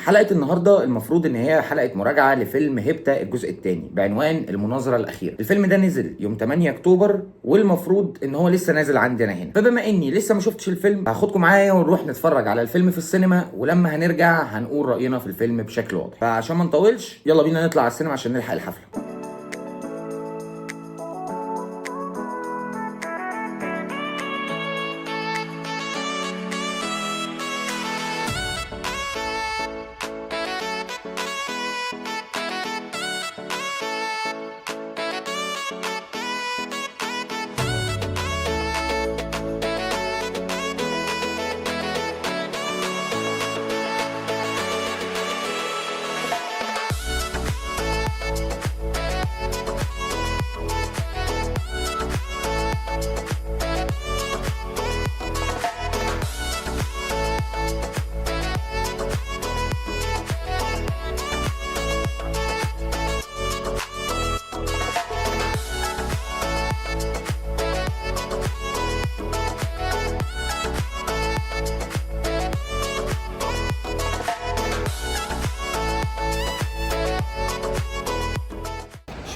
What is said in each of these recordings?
حلقة النهاردة المفروض ان هي حلقة مراجعة لفيلم هيبتا الجزء الثاني بعنوان المناظرة الأخيرة. الفيلم ده نزل يوم 8 اكتوبر والمفروض ان هو لسه نازل عندنا هنا، فبما اني لسه ما شفتش الفيلم هاخدكم معايا ونروح نتفرج على الفيلم في السينما، ولما هنرجع هنقول رأينا في الفيلم بشكل واضح. فعشان ما نطولش يلا بينا نطلع على السينما عشان نلحق الحفلة.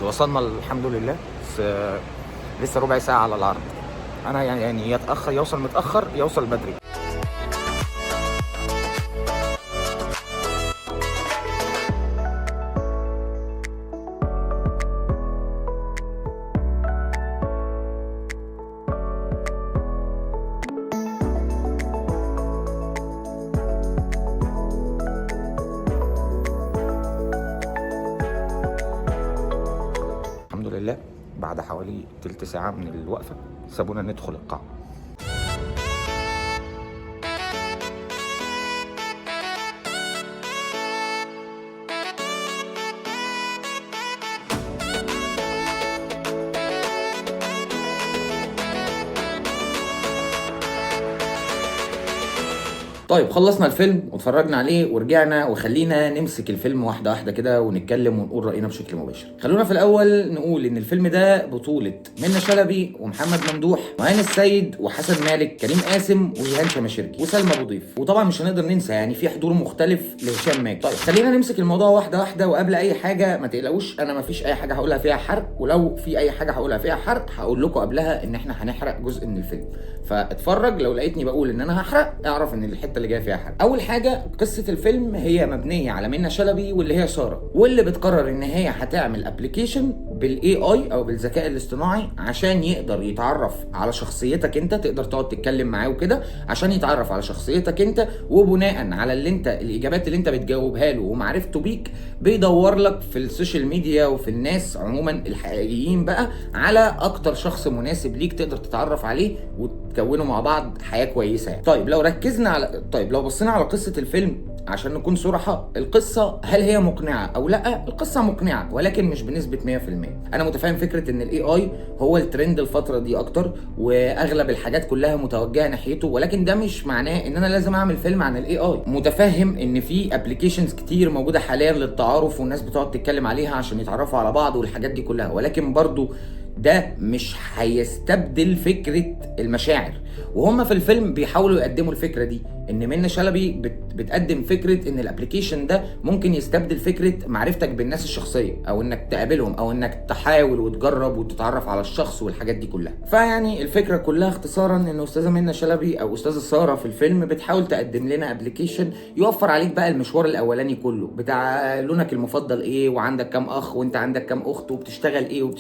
وصلنا الحمد لله، بس لسه ربع ساعة على العرض. أنا يعني يتأخر يوصل متأخر يوصل بدري. لله بعد حوالي تلت ساعة من الوقفة سابونا ندخل القاعة. طيب خلصنا الفيلم واتفرجنا عليه ورجعنا، وخلينا نمسك الفيلم واحده واحده كده ونتكلم ونقول راينا بشكل مباشر. خلونا في الاول نقول ان الفيلم ده بطوله منة شلبي ومحمد ممدوح وهاني السيد وحسن مالك كريم قاسم وجيهان شماشركي وسلمى ابو ضيف، وطبعا مش هنقدر ننسى يعني في حضور مختلف لهشام ماجد. طيب خلينا نمسك الموضوع واحده واحده، وقبل اي حاجه ما تقلقوش انا ما فيش اي حاجه هقولها فيها حرق، ولو في اي حاجه هقولها فيها حرق هقول لكم قبلها ان احنا هنحرق جزء من الفيلم، فاتفرج لو لقيتني بقول ان انا هحرق اعرف ان الحته اللي جايه فيها حرق. اول حاجه قصه الفيلم هي مبنيه على منة شلبي واللي هي ساره، واللي بتقرر ان هي هتعمل ابلكيشن بالاي اي او بالذكاء الاصطناعي عشان يقدر يتعرف على شخصيتك انت، تقدر تقعد تتكلم معاه وكده عشان يتعرف على شخصيتك انت، وبناء على اللي انت الاجابات اللي انت بتجاوبها له ومعرفته بيك بيدور لك في السوشيال ميديا وفي الناس عموما الحقيقيين بقى على اكتر شخص مناسب ليك تقدر تتعرف عليه وتكونوا مع بعض حياه كويسه يعني. طيب لو بصينا على قصه الفيلم عشان نكون صراحة، القصة هل هي مقنعة أو لأ؟ القصة مقنعة ولكن مش بنسبة 100%. أنا متفاهم فكرة إن الاي اي هو الترند الفترة دي أكتر وأغلب الحاجات كلها متوجهة ناحيته، ولكن ده مش معناه إن أنا لازم أعمل فيلم عن الاي اي. متفهم إن في ابلكيشنز كتير موجودة حاليا للتعارف والناس بتقعد تتكلم عليها عشان يتعرفوا على بعض والحاجات دي كلها، ولكن برضو ده مش هيستبدل فكرة المشاعر. وهم في الفيلم بيحاولوا يقدموا الفكرة دي، ان منة شلبي بتقدم فكرة ان الابليكيشن ده ممكن يستبدل فكرة معرفتك بالناس الشخصية او انك تقابلهم او انك تحاول وتجرب وتتعرف على الشخص والحاجات دي كلها. فيعني الفكرة كلها اختصارا ان استاذة منة شلبي او استاذة سارة في الفيلم بتحاول تقدم لنا ابليكيشن يوفر عليك بقى المشوار الاولاني كله بتاع لونك المفضل ايه، وعندك كام اخ، وانت عندك كام اخت، وبتشتغل ايه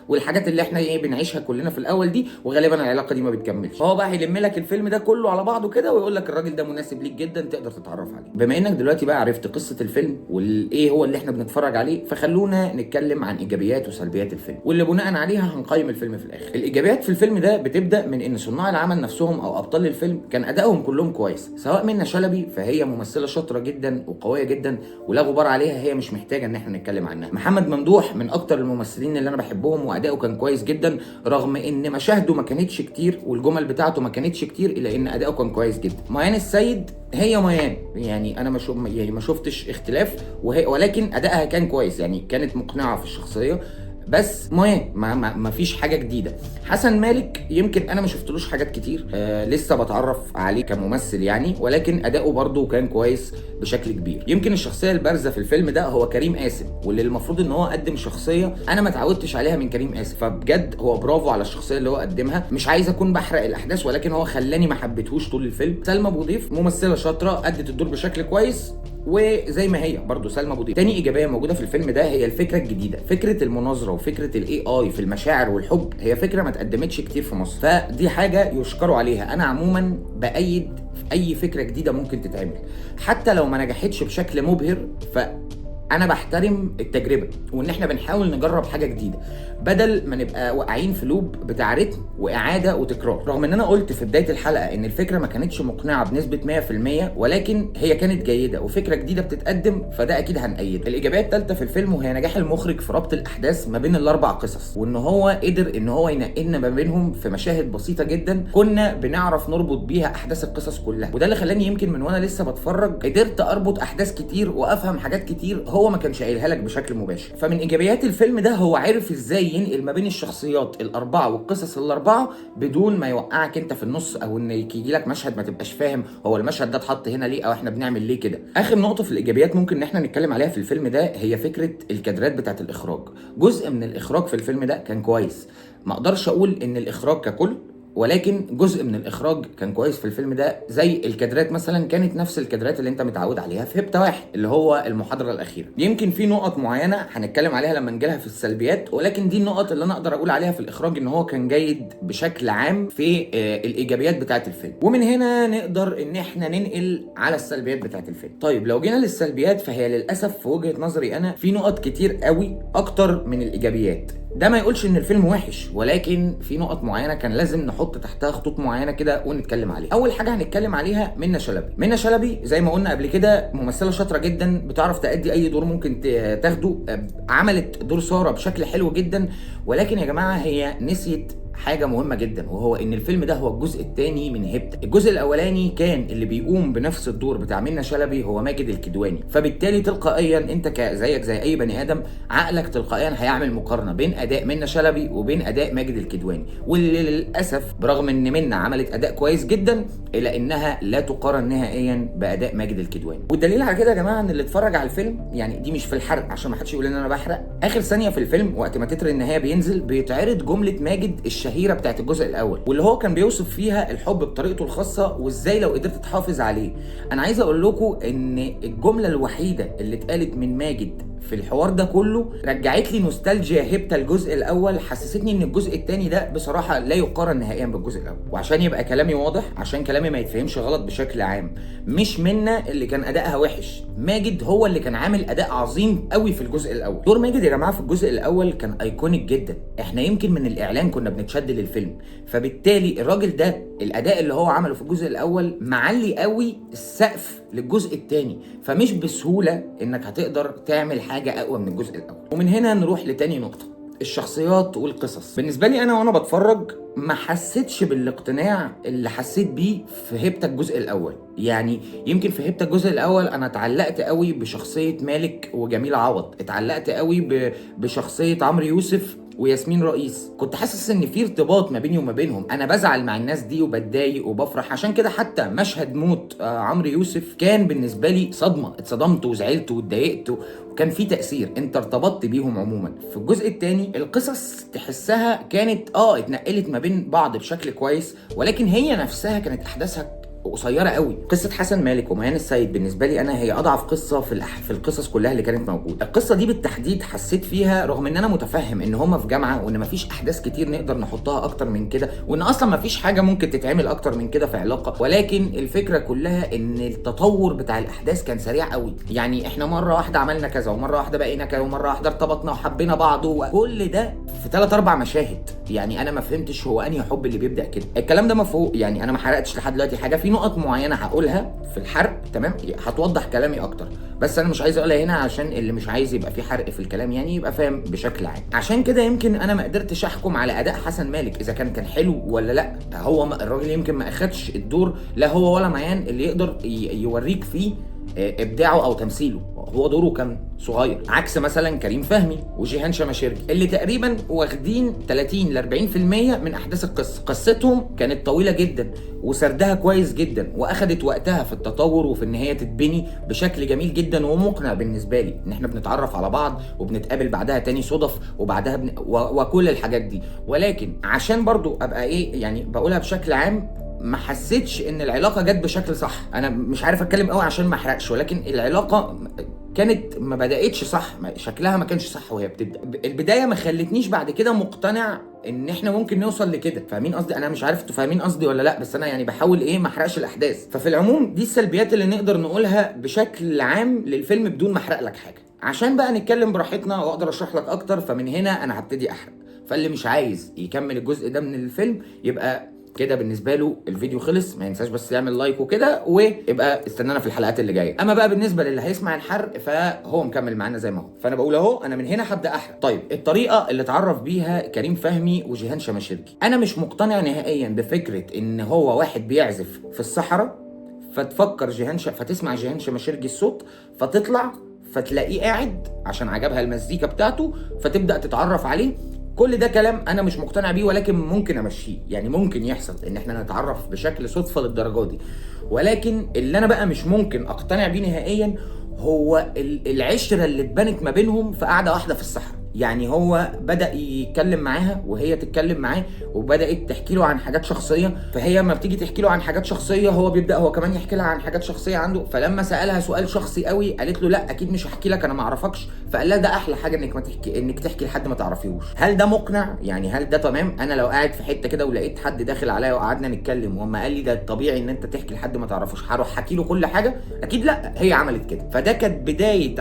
والحاجات اللي احنا بنعيشها كلنا في الاول دي، وغالبا العلاقة دي ما بتكملش. فهو بقى هيلم لك الفيلم ده كله على بعضه كده ويقول لك الراجل ده مناسب ليك جدا تقدر تتعرف عليه. بما انك دلوقتي بقى عرفت قصه الفيلم وايه هو اللي احنا بنتفرج عليه، فخلونا نتكلم عن ايجابيات وسلبيات الفيلم واللي بناء عليها هنقيم الفيلم في الاخر. الايجابيات في الفيلم ده بتبدا من ان صناع العمل نفسهم او ابطال الفيلم كان ادائهم كلهم كويس، سواء منة شلبي فهي ممثله شاطره جدا وقويه جدا ولا غبار عليها، هي مش محتاجه ان احنا نتكلم عنها. محمد ممدوح من اكتر الممثلين اللي انا بحبهم واداؤه كان كويس جدا رغم ان مشاهده ما كانتش كتير والجمل بتاعته ما كانتش كتير، الا ان اداؤه كان كويس جدا. ميان السيد هي ميان، يعني انا ما شفتش اختلاف، ولكن ادائها كان كويس، يعني كانت مقنعه في الشخصيه. بس ما فيش حاجه جديده. حسن مالك يمكن انا ما شفتلوش حاجات كتير، لسه بتعرف عليه كممثل يعني، ولكن اداؤه برضه كان كويس بشكل كبير. يمكن الشخصيه البارزه في الفيلم ده هو كريم قاسم، واللي المفروض ان هو قدم شخصيه انا ما اتعودتش عليها من كريم قاسم، فبجد هو برافو على الشخصيه اللي هو قدمها. مش عايز اكون بحرق الاحداث، ولكن هو خلاني ما حبيتهوش طول الفيلم. سلمى ابو ضيف ممثله شاطره، ادت الدور بشكل كويس، وزي ما هي برضو سلمى ابو ضيف. تاني ايجابيه موجوده في الفيلم ده هي الفكره الجديده، فكره المناظره وفكره الاي اي في المشاعر والحب. هي فكره ما اتقدمتش كتير في مصر، فدي حاجه يشكروا عليها. انا عموما بايد اي فكره جديده ممكن تتعمل، حتى لو ما نجحتش بشكل مبهر، انا بحترم التجربه وان احنا بنحاول نجرب حاجه جديده بدل ما نبقى واقعين في لوب بتاع رتم واعاده وتكرار. رغم ان انا قلت في بدايه الحلقه ان الفكره ما كانتش مقنعه بنسبه 100%، ولكن هي كانت جيده وفكره جديده بتتقدم، فده اكيد هنأيد. الايجابيه الثالثه في الفيلم وهي نجاح المخرج في ربط الاحداث ما بين الاربع قصص، وان هو قدر ان هو ينقلنا ما بينهم في مشاهد بسيطه جدا كنا بنعرف نربط بيها احداث القصص كلها. وده اللي خلاني يمكن من وانا لسه بتفرج قدرت اربط احداث كتير وافهم حاجات كتير هو ما كانش قايلها لك بشكل مباشر. فمن ايجابيات الفيلم ده هو عرف ازاي ينقل ما بين الشخصيات الاربعه والقصص الاربعه بدون ما يوقعك انت في النص، او ان يجي لك مشهد ما تبقاش فاهم هو المشهد ده اتحط هنا ليه، او احنا بنعمل ليه كده. اخر نقطه في الايجابيات ممكن ان احنا نتكلم عليها في الفيلم ده هي فكره الكادرات بتاعه الاخراج. جزء من الاخراج في الفيلم ده كان كويس، ما اقدرش اقول ان الاخراج ككل، ولكن جزء من الاخراج كان كويس في الفيلم ده. زي الكادرات مثلا كانت نفس الكادرات اللي انت متعود عليها في هبته واحد اللي هو المحاضره الاخيره. يمكن في نقط معينه هنتكلم عليها لما نجيلها في السلبيات، ولكن دي النقط اللي انا اقدر اقول عليها في الاخراج ان هو كان جيد بشكل عام في الايجابيات بتاعه الفيلم. ومن هنا نقدر ان احنا ننقل على السلبيات بتاعه الفيلم. طيب لو جينا للسلبيات فهي للاسف في وجهه نظري انا في نقط كتير قوي اكتر من الايجابيات. ده ما يقولش ان الفيلم وحش، ولكن في نقط معينه كان لازم نحط تحتها خطوط معينه كده ونتكلم عليها. اول حاجه هنتكلم عليها منة شلبي. منة شلبي زي ما قلنا قبل كده ممثله شاطره جدا، بتعرف تأدي اي دور ممكن تاخده. عملت دور ساره بشكل حلو جدا، ولكن يا جماعه هي نسيت حاجة مهمة جدا، وهو ان الفيلم ده هو الجزء الثاني من هبتة. الجزء الاولاني كان اللي بيقوم بنفس الدور بتاع منة شلبي هو ماجد الكدواني، فبالتالي تلقائيا انت زيك زي اي بني ادم عقلك تلقائيا هيعمل مقارنة بين اداء منة شلبي وبين اداء ماجد الكدواني، واللي للاسف برغم ان منة عملت اداء كويس جدا الا انها لا تقارن نهائيا باداء ماجد الكدواني. والدليل على كده يا جماعة ان اللي اتفرج على الفيلم، يعني دي مش في الحرق عشان ما حدش يقول ان انا بحرق، اخر ثانية في الفيلم وقت ما تتر النهاية بينزل بيتعرض جملة ماجد الشهيره بتاعت الجزء الاول، واللي هو كان بيوصف فيها الحب بطريقته الخاصه وازاي لو قدرت تحافظ عليه. انا عايز اقول لكم ان الجمله الوحيده اللي اتقالت من ماجد في الحوار ده كله رجعت لي نوستالجيا هبته الجزء الاول، حسستني ان الجزء الثاني ده بصراحه لا يقارن نهائيا بالجزء الاول. وعشان يبقى كلامي واضح، عشان كلامي ما يتفهمش غلط بشكل عام، مش منة اللي كان ادائها وحش، ماجد هو اللي كان عامل اداء عظيم قوي في الجزء الاول. دور ماجد يا جماعه في الجزء الاول كان ايكونيك جدا، احنا يمكن من الاعلان كنا بنتشد للفيلم، فبالتالي الراجل ده الاداء اللي هو عمله في الجزء الاول معلي قوي السقف للجزء الثاني، فمش بسهوله انك هتقدر تعمل حاجه اقوى من الجزء الاول. ومن هنا نروح لتاني نقطه، الشخصيات والقصص. بالنسبه لي انا وانا بتفرج ما حسيتش بالاقتناع اللي حسيت بيه في هبته الجزء الاول. يعني يمكن في هبته الجزء الاول انا اتعلقت قوي بشخصيه مالك وجميل عوض، اتعلقت قوي بشخصيه عمرو يوسف وياسمين رئيس، كنت حاسس ان في ارتباط ما بيني وما بينهم، انا بزعل مع الناس دي وبتضايق وبفرح. عشان كده حتى مشهد موت عمرو يوسف كان بالنسبه لي صدمه، اتصدمت وزعلت واتضايقت وكان في تاثير، انت ارتبطت بيهم عموما. في الجزء الثاني القصص تحسها كانت اتنقلت ما بين بعض بشكل كويس، ولكن هي نفسها كانت احداثها قصيره قوي. قصه حسن مالك وميان السيد بالنسبه لي انا هي اضعف قصه في القصص كلها اللي كانت موجوده. القصه دي بالتحديد حسيت فيها، رغم ان انا متفهم ان هم في جامعه وان مفيش احداث كتير نقدر نحطها اكتر من كده، وان اصلا مفيش حاجه ممكن تتعمل اكتر من كده في علاقه، ولكن الفكره كلها ان التطور بتاع الاحداث كان سريع قوي. يعني احنا مره واحده عملنا كذا، ومره واحده بقينا كذا، ومره واحده ارتبطنا وحبينا بعض، وكل ده في 3-4 مشاهد. يعني انا ما فهمتش هو انهي حب اللي بيبدا كده. الكلام ده مفهوم، يعني انا ما حرقتش لحد دلوقتي حاجه، في نقط معينه هقولها في الحرق تمام هتوضح كلامي اكتر، بس انا مش عايز اقولها هنا عشان اللي مش عايز يبقى في حرق في الكلام يعني يبقى فاهم بشكل عام. عشان كده يمكن انا ما قدرتش احكم على اداء حسن مالك اذا كان حلو ولا لا. هو الراجل يمكن ما اخدش الدور، لا هو ولا ميان اللي يقدر يوريك فيه ابداعه او تمثيله. هو دوره كان صغير، عكس مثلا كريم فهمي وجيهان شماشرجي اللي تقريبا واخدين 30 ل 40% من احداث القصه. قصتهم كانت طويله جدا وسردها كويس جدا، واخدت وقتها في التطور وفي ان هي تتبني بشكل جميل جدا ومقنع بالنسبه لي، ان احنا بنتعرف على بعض وبنتقابل بعدها تاني صدف وبعدها وكل الحاجات دي. ولكن عشان برضو ابقى ايه يعني بقولها بشكل عام، ما حسيتش ان العلاقه جت بشكل صح. انا مش عارف اتكلم قوي عشان ما احرقش، ولكن العلاقه كانت ما بداتش صح، شكلها ما كانش صح وهي بتبدا. البدايه ما خلتنيش بعد كده مقتنع ان احنا ممكن نوصل لكده. فاهمين قصدي؟ انا مش عارف انتوا فاهمين قصدي ولا لا، بس انا يعني بحاول ايه ما احرقش الاحداث. ففي العموم دي السلبيات اللي نقدر نقولها بشكل عام للفيلم بدون ما احرق لك حاجه، عشان بقى نتكلم براحتنا واقدر اشرح لك اكتر. فمن هنا انا هبتدي احرق، فاللي مش عايز يكمل الجزء ده من الفيلم يبقى كده بالنسبه له الفيديو خلص. ما ينساش بس يعمل لايك وكده، ويبقى استنانا في الحلقات اللي جايه. اما بقى بالنسبه للي هيسمع الحرق فهو مكمل معانا زي ما هو. فانا بقول اهو انا من هنا هبدا احرق. طيب الطريقه اللي اتعرف بيها كريم فهمي وجيهان شماشرجي، انا مش مقتنع نهائيا بفكره ان هو واحد بيعزف في الصحراء فتفكر فتسمع جيهان شماشرجي الصوت فتطلع فتلاقيه قاعد عشان عجبها المزيكا بتاعته فتبدا تتعرف عليه. كل ده كلام انا مش مقتنع بيه، ولكن ممكن امشيه. يعني ممكن يحصل ان احنا نتعرف بشكل صدفه للدرجه دي، ولكن اللي انا بقى مش ممكن اقتنع بيه نهائيا هو العشره اللي اتبنت ما بينهم في قعده واحده في الصحراء. يعني هو بدأ يتكلم معاها وهي تتكلم معاه، وبدأت تحكي له عن حاجات شخصية. فهي ما بتيجي تحكي له عن حاجات شخصية هو بيبدأ هو كمان يحكي لها عن حاجات شخصية عنده. فلما سألها سؤال شخصي قوي قالت له لا اكيد مش هحكي لك، انا ما اعرفكش. فقال لها ده احلى حاجة انك تحكي لحد ما تعرفيهوش. هل ده مقنع؟ يعني هل ده تمام؟ انا لو قاعد في حتة كده ولقيت حد داخل عليا وقعدنا نتكلم وما قال لي ده الطبيعي ان انت تحكي لحد ما تعرفوش، هروح حكي له كل حاجة؟ اكيد لا. هي عملت كده، فده كانت بداية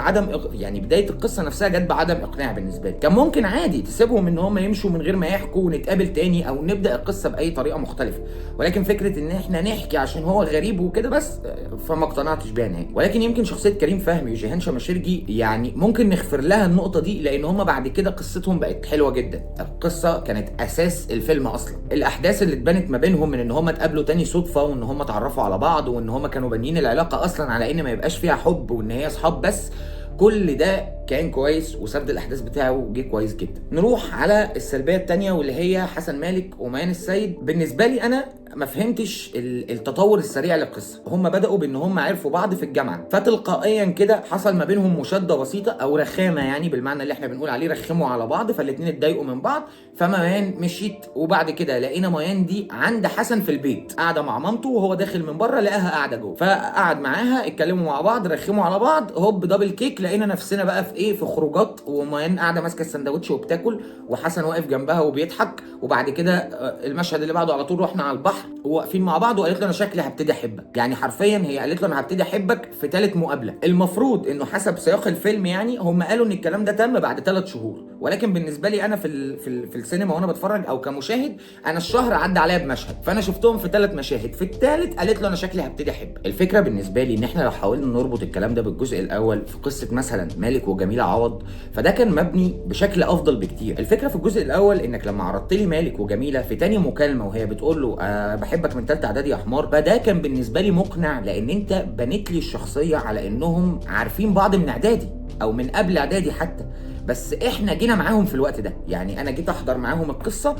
يعني بداية القصة نفسها جت بعدم اقناع بالنسبة لي. كان ممكن عادي تسيبهم ان هم يمشوا من غير ما يحكوا ونتقابل تاني او نبدا القصه باي طريقه مختلفه، ولكن فكره ان احنا نحكي عشان هو غريب وكده بس فما اقتنعتش بيها نهائي. ولكن يمكن شخصيه كريم فهمي وجيهان شماشرجي يعني ممكن نغفر لها النقطه دي، لان هم بعد كده قصتهم بقت حلوه جدا. القصه كانت اساس الفيلم اصلا. الاحداث اللي اتبنت ما بينهم من ان هم اتقابلوا تاني صدفه، وان هم اتعرفوا على بعض، وان هم كانوا بانيين العلاقه اصلا على ان ما يبقاش فيها حب وان هي اصحاب بس، كل ده كان كويس وسرد الاحداث بتاعه جه كويس جدا. نروح على السلبيه الثانيه واللي هي حسن مالك وميان السيد. بالنسبه لي انا ما فهمتش التطور السريع للقصه. هم بداوا بان هم عرفوا بعض في الجامعه، فتلقائيا كده حصل ما بينهم مشاده بسيطه او رخامه، يعني بالمعنى اللي احنا بنقول عليه رخموا على بعض، فالاثنين اتضايقوا من بعض. فميان مشيت، وبعد كده لقينا ميان دي عند حسن في البيت قاعده مع مامته، وهو داخل من بره لقاها قاعده جوه، فقعد معاها اتكلموا مع بعض رخموا على بعض، هوب دبل كيك لقينا نفسنا بقى في ايه، في خروجات، وميان قاعده ماسكه السندوتش وبتاكل وحسن واقف جنبها وبيضحك. وبعد كده المشهد اللي بعده على طول رحنا على البحر وواقفين مع بعض، وقالت له انا شكلي هبتدي احبك. يعني حرفيا هي قالت له انا هبتدي احبك في ثالث مقابله. المفروض انه حسب سياق الفيلم يعني هم قالوا ان الكلام ده تم بعد 3 شهور، ولكن بالنسبه لي انا في السينما وانا بتفرج او كمشاهد انا الشهر عدى عليا بمشهد، فانا شفتهم في 3 مشاهد. في الثالث قالت له انا شكلي هبتدي احبك. الفكره بالنسبه لي ان احنا لو حاولنا نربط الكلام ده بالجزء الاول في قصه مثلا مالك وجميله عوض، فده كان مبني بشكل افضل بكتير. الفكره في الجزء الاول انك لما عرضت لي مالك وجميله في تاني مكالمه وهي بتقول له بحبك من ثالثه اعدادي يا حمار، فده كان بالنسبه لي مقنع، لان انت بنيت لي الشخصيه على انهم عارفين بعض من اعدادي او من قبل اعدادي حتى، بس احنا جينا معاهم في الوقت ده. يعني انا جيت احضر معاهم القصه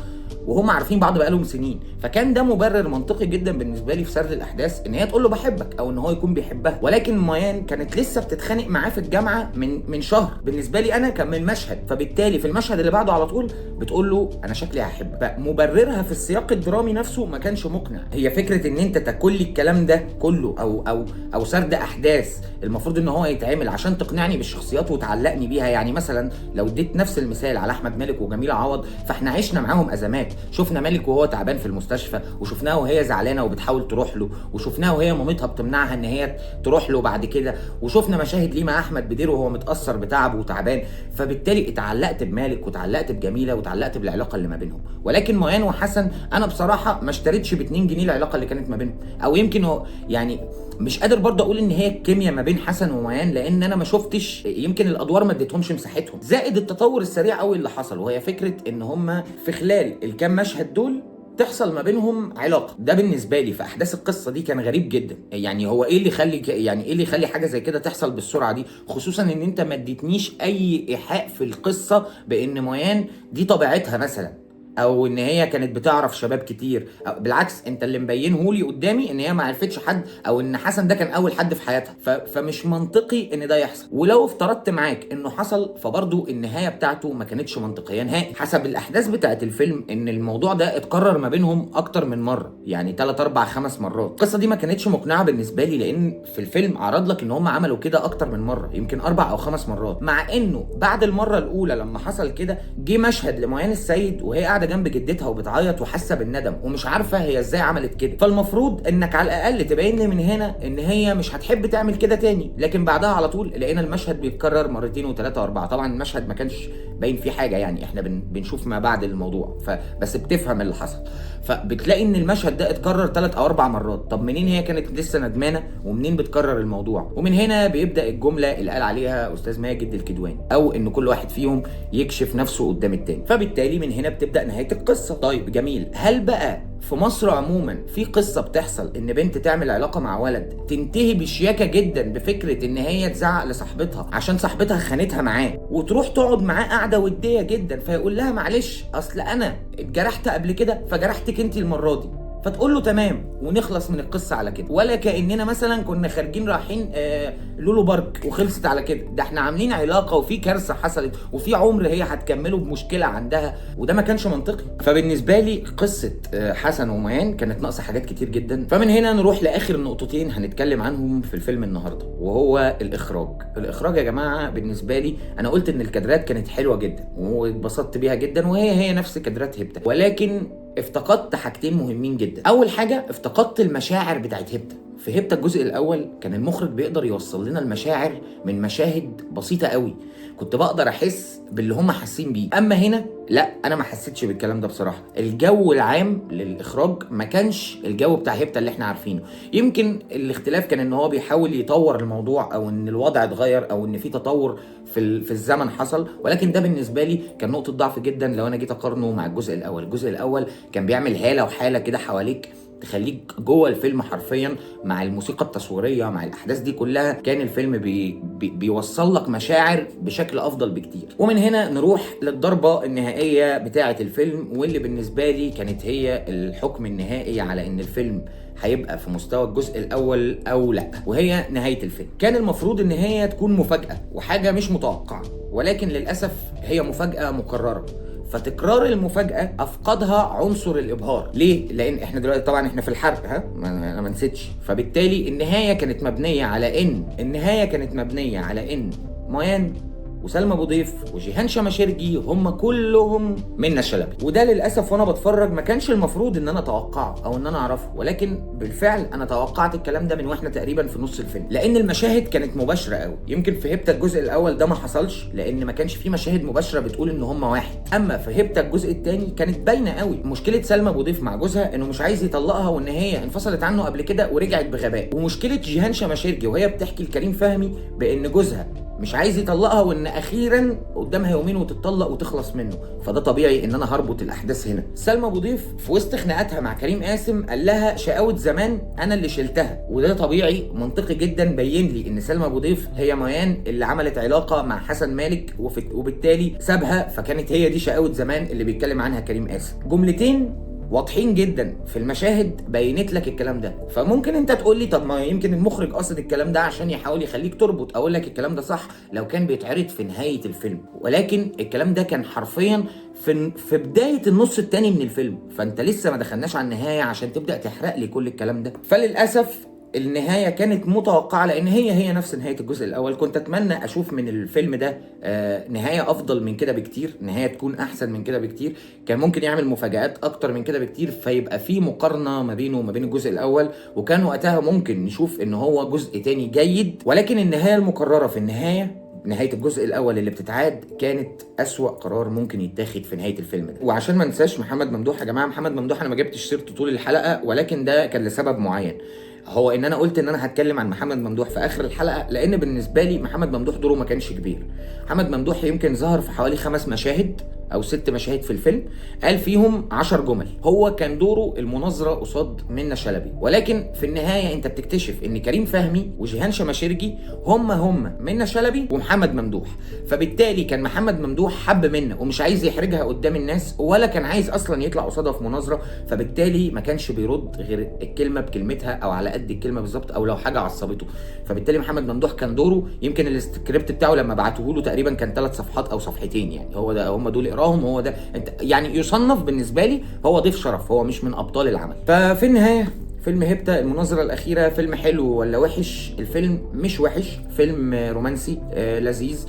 وهم عارفين بعض بقالهم سنين، فكان ده مبرر منطقي جدا بالنسبه لي في سرد الاحداث ان هي تقول له بحبك او ان هو يكون بيحبها. ولكن ميان كانت لسه بتتخانق معاه في الجامعه من شهر، بالنسبه لي انا كان من مشهد، فبالتالي في المشهد اللي بعده على طول بتقول له انا شكلي هحبك. مبررها في السياق الدرامي نفسه ما كانش مقنع. هي فكره ان انت تكل الكلام ده كله او سرد احداث المفروض ان هو يتعمل عشان تقنعني بالشخصيات وتعلقني بيها. يعني مثلا لو اديت نفس المثال على احمد مالك وجميله عوض، فاحنا عشنا معاهم ازمات. شفنا مالك وهو تعبان في المستشفى، وشفناها وهي زعلانه وبتحاول تروح له، وشفناها وهي مامتها بتمنعها ان هي تروح له بعد كده، وشفنا مشاهد ليه مع احمد بدير وهو متاثر بتعبه وتعبان. فبالتالي اتعلقت بمالك وتعلقت بجميله وتعلقت بالعلاقه اللي ما بينهم. ولكن ميان وحسن انا بصراحه ما اشتريتش ب 2 جنيه العلاقه اللي كانت ما بينهم، او يمكن هو يعني مش قادر برضه اقول ان هي الكيمياء ما بين حسن وميان، لان انا ما شفتش، يمكن الادوار ما اديتهمش مساحتهم، زائد التطور السريع قوي اللي حصل، وهي فكره ان هم في خلال الكام مشهد دول تحصل ما بينهم علاقه. ده بالنسبه لي في احداث القصه دي كان غريب جدا. يعني هو ايه اللي يخلي حاجه زي كده تحصل بالسرعه دي، خصوصا ان انت ما اديتنيش اي ايحاء في القصه بان ميان دي طبيعتها مثلا، او ان هي كانت بتعرف شباب كتير. أو بالعكس، انت اللي مبينه لي قدامي ان هي ما عرفتش حد، او ان حسن ده كان اول حد في حياتها. فمش منطقي ان ده يحصل. ولو افترضت معاك انه حصل، فبرضه النهايه بتاعته ما كانتش منطقيه نهائي. حسب الاحداث بتاعت الفيلم ان الموضوع ده اتكرر ما بينهم اكتر من مره، يعني 3 4 5 مرات. القصه دي ما كانتش مقنعه بالنسبه لي، لان في الفيلم عرض لك ان هم عملوا كده اكتر من مره، يمكن 4 أو 5 مرات. مع انه بعد المره الاولى لما حصل كده، جه مشهد لميان السيد وهي قاعده جنب جدتها وبتعيط وحاسه بالندم ومش عارفه هي ازاي عملت كده. فالمفروض انك على الاقل تبين لي من هنا ان هي مش هتحب تعمل كده تاني. لكن بعدها على طول لقينا المشهد بيتكرر مرتين وثلاثه واربعه. طبعا المشهد ما كانش باين فيه حاجه، يعني احنا بنشوف ما بعد الموضوع، فبس بتفهم اللي حصل. فبتلاقي ان المشهد ده اتكرر 3 أو 4 مرات. طب منين هي كانت لسه ندمانه، ومنين بتكرر الموضوع؟ ومن هنا بيبدا الجمله اللي قال عليها استاذ ماجد الكدواني، او ان كل واحد فيهم يكشف نفسه قدام التاني. فبالتالي من هنا بتبدا نهايه القصه. طيب جميل، هل بقى في مصر عموما في قصه بتحصل ان بنت تعمل علاقه مع ولد تنتهي بشياكه جدا بفكره ان هي تزعق لصاحبتها عشان صاحبتها خانتها معاه، وتروح تقعد معاه قعده وديه جدا، فيقول لها معلش اصل انا اتجرحت قبل كده فجرحتك انت المره دي، فتقول له تمام ونخلص من القصه على كده؟ ولا كاننا مثلا كنا خارجين رايحين لولو بارك وخلصت على كده؟ ده احنا عاملين علاقه وفي كارثه حصلت وفي عمر هي هتكمله بمشكله عندها، وده ما كانش منطقي. فبالنسبه لي قصه حسن وميان كانت ناقصه حاجات كتير جدا. فمن هنا نروح لاخر نقطتين هنتكلم عنهم في الفيلم النهارده، وهو الاخراج. الاخراج يا جماعه بالنسبه لي، انا قلت ان الكادرات كانت حلوه جدا واتبسطت بيها جدا، وهي نفس كادرات هيبتا، ولكن افتقدت حاجتين مهمين جدا. اول حاجه افتقدت المشاعر بتاعت هيبتا. في هيبتا الجزء الاول كان المخرج بيقدر يوصل لنا المشاعر من مشاهد بسيطه قوي، كنت بقدر احس باللي هم حاسين بيه. اما هنا لا، انا ما حسيتش بالكلام ده بصراحه. الجو العام للاخراج ما كانش الجو بتاع هيبتا اللي احنا عارفينه. يمكن الاختلاف كان ان هو بيحاول يطور الموضوع، او ان الوضع اتغير، او ان في تطور في الزمن حصل، ولكن ده بالنسبه لي كان نقطه ضعف جدا لو انا جيت اقارنه مع الجزء الاول. الجزء الاول كان بيعمل هاله وحاله كده حواليك تخليك جوه الفيلم حرفيا، مع الموسيقى التصويريه مع الاحداث دي كلها. كان الفيلم بيوصل لك مشاعر بشكل افضل بكتير. ومن هنا نروح للضربه النهائيه بتاعه الفيلم، واللي بالنسبه لي كانت هي الحكم النهائي على ان الفيلم هيبقى في مستوى الجزء الاول او لا، وهي نهايه الفيلم. كان المفروض ان هي تكون مفاجاه وحاجه مش متوقعه، ولكن للاسف هي مفاجاه مكرره. فتكرار المفاجأة أفقدها عنصر الإبهار. ليه؟ لأن إحنا دلوقتي طبعا إحنا في الحرق، أنا ما نسيتش. فبالتالي النهاية كانت مبنية على إن ميان وسلمى ابو ضيف وجيهان شماشرجي هم كلهم منة شلبي. وده للاسف وانا بتفرج ما كانش المفروض ان انا اتوقعه او ان انا اعرفه، ولكن بالفعل انا توقعت الكلام ده من واحنا تقريبا في نص الفيلم، لان المشاهد كانت مباشره قوي. يمكن في هيبتا الجزء الاول ده ما حصلش، لان ما كانش فيه مشاهد مباشره بتقول ان هم واحد. اما في هيبتا الجزء الثاني كانت باينه قوي مشكله سلمى ابو ضيف مع جوزها، انه مش عايز يطلقها، وان هي انفصلت عنه قبل كده ورجعت بغباء. ومشكله جيهان شماشرجي وهي بتحكي لكريم فهمي بان جوزها مش عايز يطلقها، وان اخيرا قدامها يومين وتتطلق وتخلص منه. فده طبيعي ان انا هربط الاحداث هنا. سلمى ابو ضيف في وسط خناقاتها مع كريم قاسم قال لها شقاوة زمان انا اللي شلتها، وده طبيعي منطقي جدا. بين لي ان سلمى ابو ضيف هي ميان اللي عملت علاقه مع حسن مالك وبالتالي سابها، فكانت هي دي شقاوة زمان اللي بيتكلم عنها كريم قاسم. جملتين واضحين جدا في المشاهد بينت لك الكلام ده. فممكن انت تقول لي طب ما يمكن المخرج قصد الكلام ده عشان يحاول يخليك تربط. اقول لك الكلام ده صح لو كان بيتعرض في نهايه الفيلم، ولكن الكلام ده كان حرفيا في بدايه النص الثاني من الفيلم، فانت لسه ما دخلناش على النهايه عشان تبدا تحرق لي كل الكلام ده. فللاسف النهايه كانت متوقعه، لان هي نفس نهايه الجزء الاول. كنت اتمنى اشوف من الفيلم ده نهايه افضل من كده بكتير، نهايه تكون احسن من كده بكتير. كان ممكن يعمل مفاجآت اكتر من كده بكتير، فيبقى في مقارنه ما بينه وما بين الجزء الاول، وكان وقتها ممكن نشوف ان هو جزء تاني جيد. ولكن النهايه المقرره في نهايه الجزء الاول اللي بتتعاد كانت اسوأ قرار ممكن يتاخد في نهايه الفيلم ده. وعشان ما ننساش محمد ممدوح يا جماعه، محمد ممدوح انا ما جبتش سيرته طول الحلقه، ولكن ده كان لسبب معين، هو ان انا قلت ان انا هتكلم عن محمد ممدوح في اخر الحلقه، لان بالنسبه لي محمد ممدوح دوره ما كانش كبير. محمد ممدوح يمكن ظهر في حوالي 5 مشاهد او 6 مشاهد في الفيلم قال فيهم 10 جمل. هو كان دوره المناظره قصاد منة شلبي، ولكن في النهايه انت بتكتشف ان كريم فهمي وجيهان شماشرجي هم منة شلبي ومحمد ممدوح. فبالتالي كان محمد ممدوح حب منة ومش عايز يحرجها قدام الناس، ولا كان عايز اصلا يطلع قصادها في مناظره، فبالتالي ما كانش بيرد غير الكلمه بكلمتها او على قد الكلمه بالظبط، او لو حاجه عصبته. فبالتالي محمد ممدوح كان دوره، يمكن السكريبت بتاعه لما بعته له تقريبا كان 3 صفحات او صفحتين، يعني هو ده، هم دول اقراهم، هو ده انت يعني يصنف بالنسبه لي هو ضيف شرف، هو مش من ابطال العمل. ففي النهايه فيلم هيبتا المناظرة الأخيرة، فيلم حلو ولا وحش؟ الفيلم مش وحش، فيلم رومانسي لذيذ.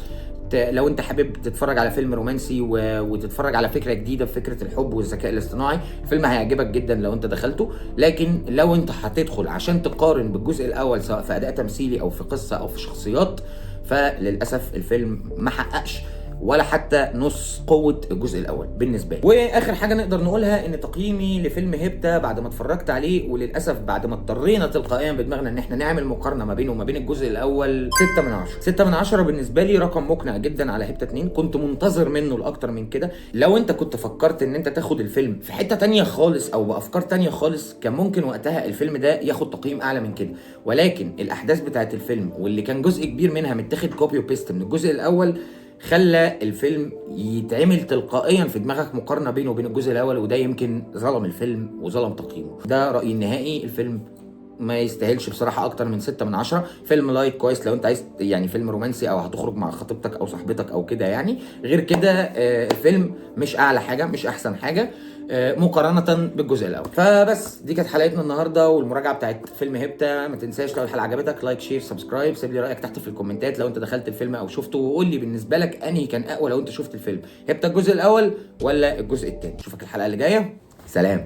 لو انت حابب تتفرج على فيلم رومانسي وتتفرج على فكره جديده في فكره الحب والذكاء الاصطناعي، الفيلم هيعجبك جدا لو انت دخلته. لكن لو انت هتدخل عشان تقارن بالجزء الاول سواء في اداء تمثيلي او في قصه او في شخصيات، فللاسف الفيلم ما حققش ولا حتى نص قوه الجزء الاول بالنسبه لي. واخر حاجه نقدر نقولها ان تقييمي لفيلم هيبتا بعد ما اتفرجت عليه، وللاسف بعد ما اضطرينا تلقائيا بدماغنا ان احنا نعمل مقارنه ما بينه وما بين الجزء الاول، 6 من 10. 6 من 10 بالنسبه لي رقم مقنع جدا على هيبتا 2. كنت منتظر منه لاكتر من كده. لو انت كنت فكرت ان انت تاخد الفيلم في حته تانية خالص او بافكار تانية خالص، كان ممكن وقتها الفيلم ده ياخد تقييم اعلى من كده. ولكن الاحداث بتاعت الفيلم واللي كان جزء كبير منها متاخد كوبي وبيست من الجزء الاول، خلى الفيلم يتعمل تلقائيا في دماغك مقارنه بينه وبين الجزء الاول، وده يمكن ظلم الفيلم وظلم تقييمه. ده رايي النهائي. الفيلم ما يستاهلش بصراحه اكتر من 6 من 10. فيلم لايت كويس لو انت عايز يعني فيلم رومانسي او هتخرج مع خطيبتك او صاحبتك او كده يعني. غير كده الفيلم مش اعلى حاجه، مش احسن حاجه مقارنه بالجزء الاول. فبس دي كانت حلقتنا النهارده والمراجعه بتاعت فيلم هيبتا. ما تنساش لو الحلقه عجبتك لايك شير سبسكرايب، سيب لي رايك تحت في الكومنتات لو انت دخلت الفيلم او شفته، وقول لي بالنسبه لك انهي كان اقوى لو انت شفت الفيلم، هيبتا الجزء الاول ولا الجزء الثاني. اشوفك الحلقه اللي جايه، سلام.